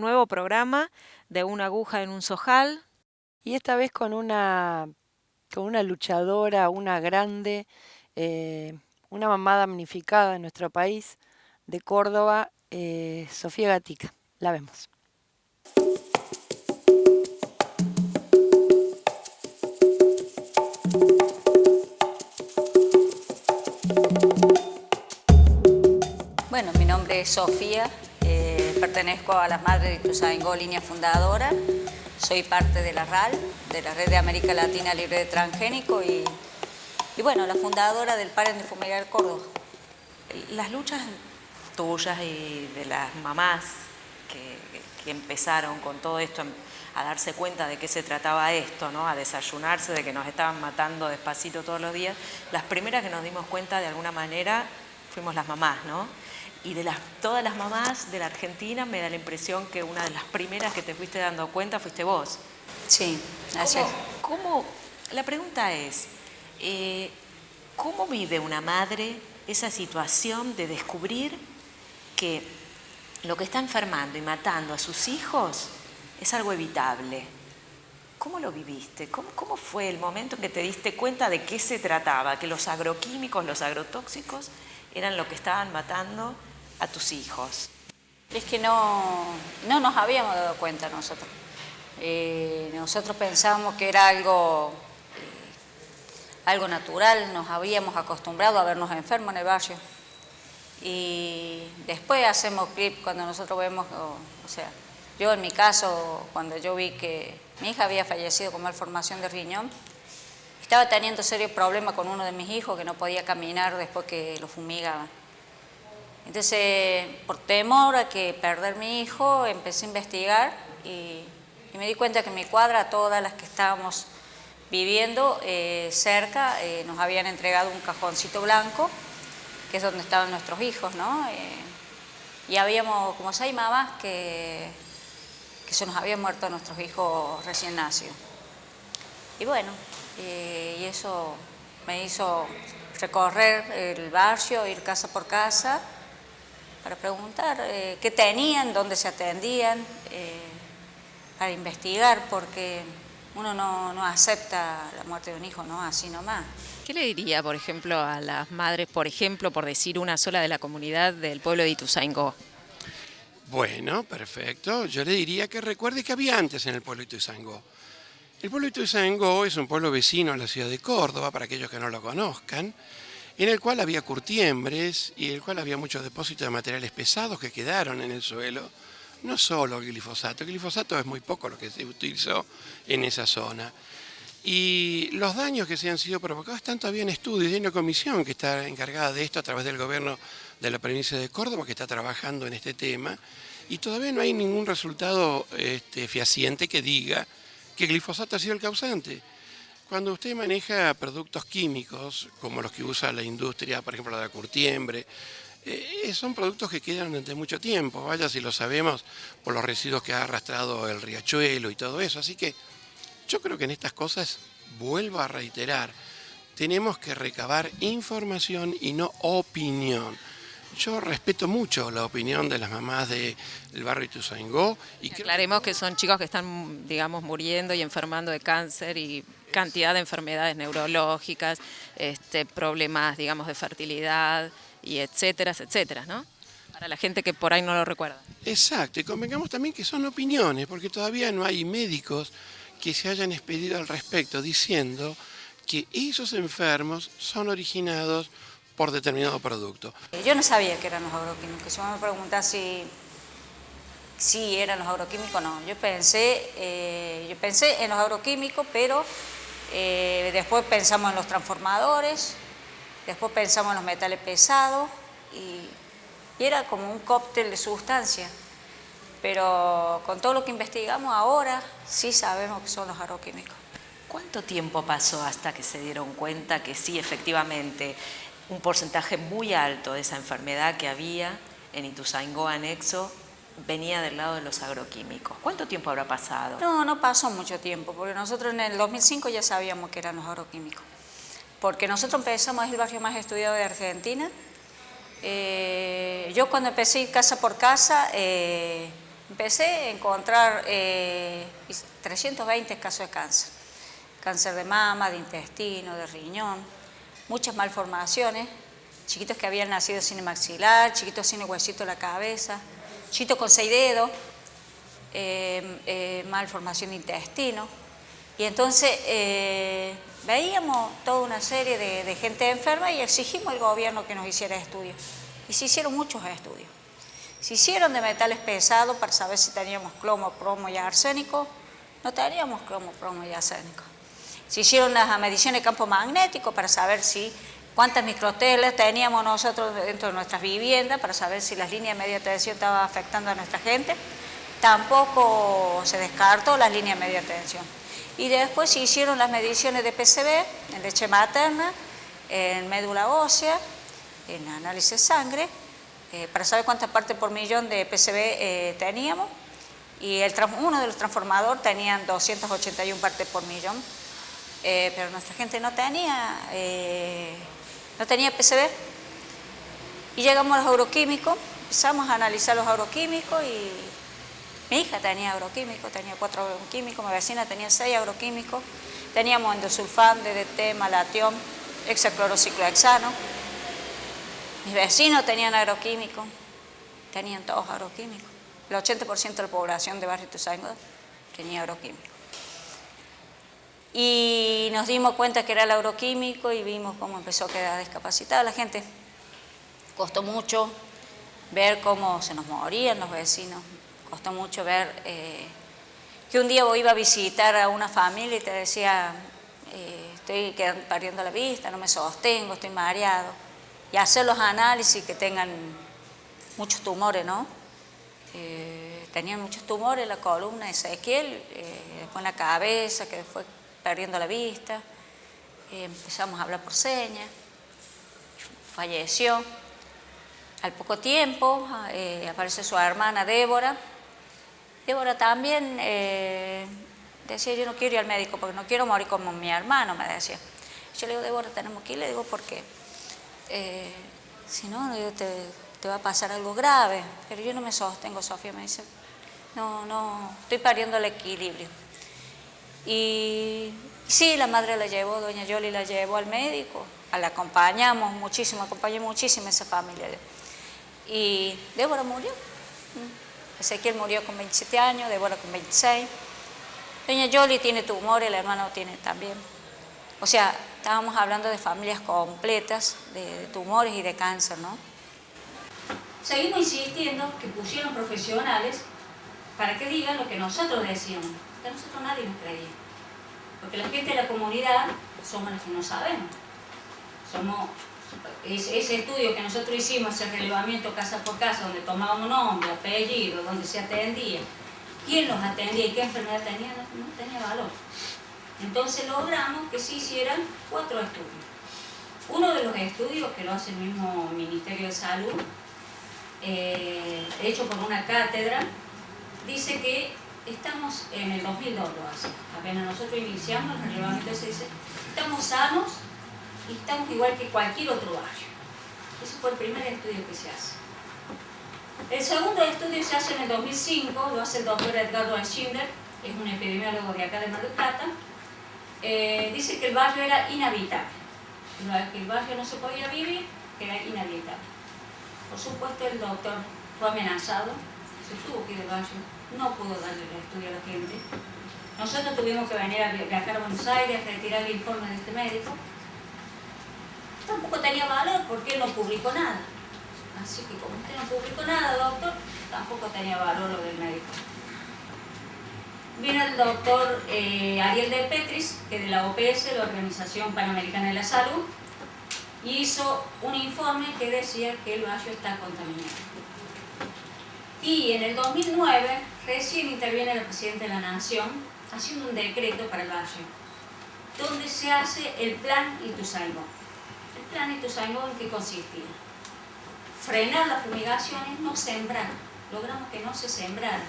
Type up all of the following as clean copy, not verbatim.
nuevo programa de Una aguja en un zojal. Y esta vez con una luchadora, una grande, una mamá damnificada en nuestro país, de Córdoba, Sofía Gatica. La vemos. Bueno, mi nombre es Sofía, pertenezco a las Madres de Ituzaingó, línea fundadora. Soy parte de la RAL, de la Red de América Latina Libre de Transgénico y bueno, la fundadora del Paren de Fumigar Córdoba. Las luchas tuyas y de las mamás que empezaron con todo esto a darse cuenta de qué se trataba esto, ¿no? A desayunarse de que nos estaban matando despacito todos los días, las primeras que nos dimos cuenta de alguna manera fuimos las mamás, ¿no? Y de todas las mamás de la Argentina me da la impresión que una de las primeras que te fuiste dando cuenta fuiste vos. Sí, así es. La pregunta es, ¿cómo vive una madre esa situación de descubrir que lo que está enfermando y matando a sus hijos es algo evitable? ¿Cómo lo viviste? ¿Cómo fue el momento en que te diste cuenta de qué se trataba? Que los agroquímicos, los agrotóxicos eran lo que estaban matando a tus hijos. Es que no nos habíamos dado cuenta nosotros. Nosotros pensábamos que era algo natural, nos habíamos acostumbrado a vernos enfermos en el barrio. Y después hacemos clip cuando nosotros vemos, o sea, yo en mi caso, cuando yo vi que mi hija había fallecido con malformación de riñón, estaba teniendo serios problemas con uno de mis hijos que no podía caminar después que lo fumigaban. Entonces, por temor a que perder mi hijo, empecé a investigar y me di cuenta que en mi cuadra, todas las que estábamos viviendo cerca, nos habían entregado un cajoncito blanco, que es donde estaban nuestros hijos, ¿no? Y habíamos como 6 mamás que se nos habían muerto nuestros hijos recién nacidos. Y bueno, y eso me hizo recorrer el barrio, ir casa por casa, para preguntar qué tenían, dónde se atendían, para investigar, porque uno no acepta la muerte de un hijo, ¿no? Así nomás. ¿Qué le diría, por ejemplo, a las madres, por ejemplo, por decir una sola de la comunidad del pueblo de Ituzaingó? Bueno, perfecto. Yo le diría que recuerde que había antes en el pueblo de Ituzaingó. El pueblo de Ituzaingó es un pueblo vecino a la ciudad de Córdoba, para aquellos que no lo conozcan, en el cual había curtiembres y en el cual había muchos depósitos de materiales pesados que quedaron en el suelo. No solo el glifosato es muy poco lo que se utilizó en esa zona. Y los daños que se han sido provocados están todavía en estudio. Hay una comisión que está encargada de esto a través del gobierno de la provincia de Córdoba que está trabajando en este tema y todavía no hay ningún resultado fehaciente que diga que el glifosato ha sido el causante. Cuando usted maneja productos químicos, como los que usa la industria, por ejemplo la curtiembre, son productos que quedan durante mucho tiempo, vaya si lo sabemos por los residuos que ha arrastrado el riachuelo y todo eso. Así que yo creo que en estas cosas, vuelvo a reiterar, tenemos que recabar información y no opinión. Yo respeto mucho la opinión de las mamás del barrio Ituzaingó. Aclaremos que son chicos que están, digamos, muriendo y enfermando de cáncer y cantidad de enfermedades neurológicas, problemas, digamos, de fertilidad y etcétera, ¿no? Para la gente que por ahí no lo recuerda. Exacto, y convengamos también que son opiniones, porque todavía no hay médicos que se hayan expedido al respecto diciendo que esos enfermos son originados por determinado producto. Yo no sabía que eran los agroquímicos. Si me preguntás si eran los agroquímicos, no. Yo pensé en los agroquímicos, pero después pensamos en los transformadores, después pensamos en los metales pesados y era como un cóctel de sustancias. Pero con todo lo que investigamos ahora, sí sabemos que son los agroquímicos. ¿Cuánto tiempo pasó hasta que se dieron cuenta que sí, efectivamente, un porcentaje muy alto de esa enfermedad que había en Ituzaingó anexo venía del lado de los agroquímicos? ¿Cuánto tiempo habrá pasado? No pasó mucho tiempo, porque nosotros en el 2005 ya sabíamos que eran los agroquímicos. Porque nosotros empezamos, es el barrio más estudiado de Argentina. Yo cuando empecé a ir casa por casa, empecé a encontrar 320 casos de cáncer. Cáncer de mama, de intestino, de riñón, muchas malformaciones, chiquitos que habían nacido sin maxilar, chiquitos sin el huesito en la cabeza, chiquitos con 6 dedos, malformación de intestino. Y entonces veíamos toda una serie de gente enferma y exigimos al gobierno que nos hiciera estudios. Y se hicieron muchos estudios. Se hicieron de metales pesados para saber si teníamos cromo, plomo y arsénico. No teníamos cromo, plomo y arsénico. Se hicieron las mediciones de campo magnético para saber cuántas microtelas teníamos nosotros dentro de nuestras viviendas, para saber si las líneas de media tensión estaban afectando a nuestra gente. Tampoco se descartó las líneas de media tensión. Y después se hicieron las mediciones de PCB en leche materna, en médula ósea, en análisis de sangre, para saber cuántas partes por millón de PCB teníamos. Y uno de los transformadores tenían 281 partes por millón, pero nuestra gente no tenía PCB. Y llegamos a los agroquímicos, empezamos a analizar los agroquímicos y mi hija tenía agroquímicos, tenía 4 agroquímicos, mi vecina tenía 6 agroquímicos, teníamos endosulfán, DDT, malatión, hexaclorociclohexano. Mis vecinos tenían agroquímicos, tenían todos agroquímicos. El 80% de la población de Barrio Ituzaingó tenía agroquímicos. Y nos dimos cuenta que era el agroquímico y vimos cómo empezó a quedar discapacitada la gente. Costó mucho ver cómo se nos morían los vecinos. Costó mucho ver que un día iba a visitar a una familia y te decía, estoy perdiendo la vista, no me sostengo, estoy mareado. Y hacer los análisis que tengan muchos tumores, ¿no? Tenían muchos tumores en la columna de Ezequiel, después en la cabeza, que fue perdiendo la vista. Empezamos a hablar por señas, falleció. Al poco tiempo apareció su hermana Débora. Débora también decía, yo no quiero ir al médico porque no quiero morir como mi hermano, me decía. Yo le digo, Débora, tenemos que ir, le digo, ¿por qué? Si no, te va a pasar algo grave. Pero yo no me sostengo, Sofía, me dice, no, estoy perdiendo el equilibrio. Y sí, la madre la llevó, doña Yoli la llevó al médico, la acompañé muchísimo a esa familia. Y Débora murió. Ezequiel murió con 27 años, Débora con 26. Doña Yoli tiene tumores, el hermano tiene también. O sea, estábamos hablando de familias completas, de tumores y de cáncer, ¿no? Seguimos insistiendo que pusieron profesionales para que digan lo que nosotros decíamos. Que a nosotros nadie nos creía. Porque la gente de la comunidad somos los que no sabemos. Ese estudio que nosotros hicimos, ese relevamiento casa por casa, donde tomábamos nombre, apellido, donde se atendía, quién los atendía y qué enfermedad tenía, no tenía valor. Entonces logramos que se hicieran 4 estudios. Uno de los estudios, que lo hace el mismo Ministerio de Salud, hecho por una cátedra, dice que estamos en el 2002, lo hace. Apenas nosotros iniciamos el relevamiento, se dice, estamos sanos y estamos igual que cualquier otro barrio. Ese fue el primer estudio que se hace. El segundo estudio se hace en el 2005, lo hace el doctor Edgardo Schindler, es un epidemiólogo de acá de Mar del Plata. Dice que el barrio era inhabitable, que el barrio no se podía vivir, que era inhabitable. Por supuesto, el doctor fue amenazado, se tuvo que ir del barrio, no pudo darle el estudio a la gente. Nosotros tuvimos que venir a viajar a Buenos Aires a retirar el informe de este médico. Tampoco tenía valor porque él no publicó nada. Así que como usted no publicó nada, doctor, tampoco tenía valor lo del médico. Vino el doctor Ariel de Petris, que de la OPS, la Organización Panamericana de la Salud, y hizo un informe que decía que el barrio está contaminado. Y en el 2009 recién interviene el presidente de la Nación haciendo un decreto para el barrio, donde se hace el Plan Ituzaingó. El Plan Ituzaingó, ¿en qué consistía? Frenar las fumigaciones, no sembrar. Logramos que no se sembrara,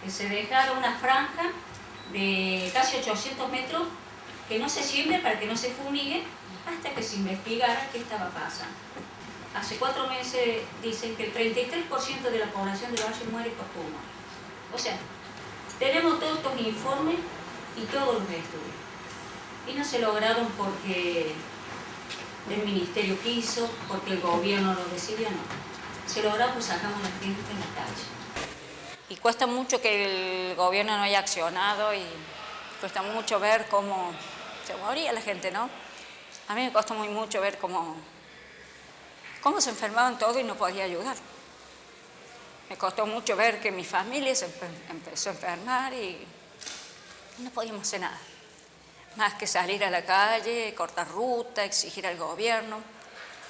que se dejara una franja de casi 800 metros que no se siembre para que no se fumigue hasta que se investigara qué estaba pasando. Hace 4 meses dicen que el 33% de la población del barrio muere por tumor. O sea, tenemos todos estos informes y todos los estudios. Y no se lograron porque el ministerio quiso, porque el gobierno lo decidió, no. Se lograron pues sacamos a la gente en la calle. Y cuesta mucho que el gobierno no haya accionado y cuesta mucho ver cómo se moría la gente, ¿no? A mí me costó muy mucho ver cómo se enfermaban todos y no podía ayudar. Me costó mucho ver que mi familia se empezó a enfermar y no podíamos hacer nada. Más que salir a la calle, cortar ruta, exigir al gobierno,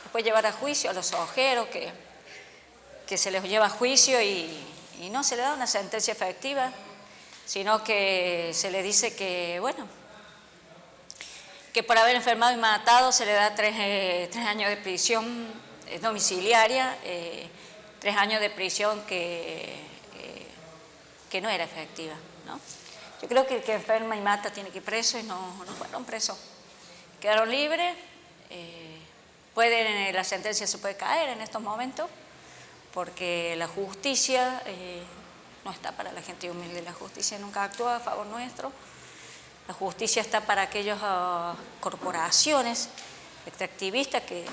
después llevar a juicio a los ojeros, que se les lleva a juicio y no se le da una sentencia efectiva, sino que se le dice que, bueno, que por haber enfermado y matado se le da 3 años de prisión domiciliaria, 3 años de prisión que no era efectiva, ¿no? Yo creo que el que enferma y mata tiene que ir preso y no fueron presos. Quedaron libres, la sentencia se puede caer en estos momentos, porque la justicia no está para la gente humilde, la justicia nunca actúa a favor nuestro, la justicia está para aquellas corporaciones extractivistas que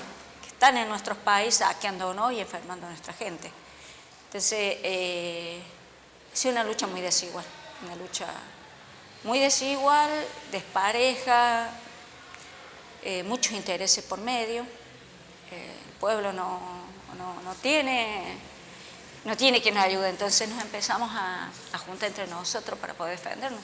están en nuestros países saqueándonos y enfermando a nuestra gente. Entonces, es una lucha muy desigual, despareja, muchos intereses por medio, el pueblo no tiene quien nos ayude, entonces nos empezamos a juntar entre nosotros para poder defendernos.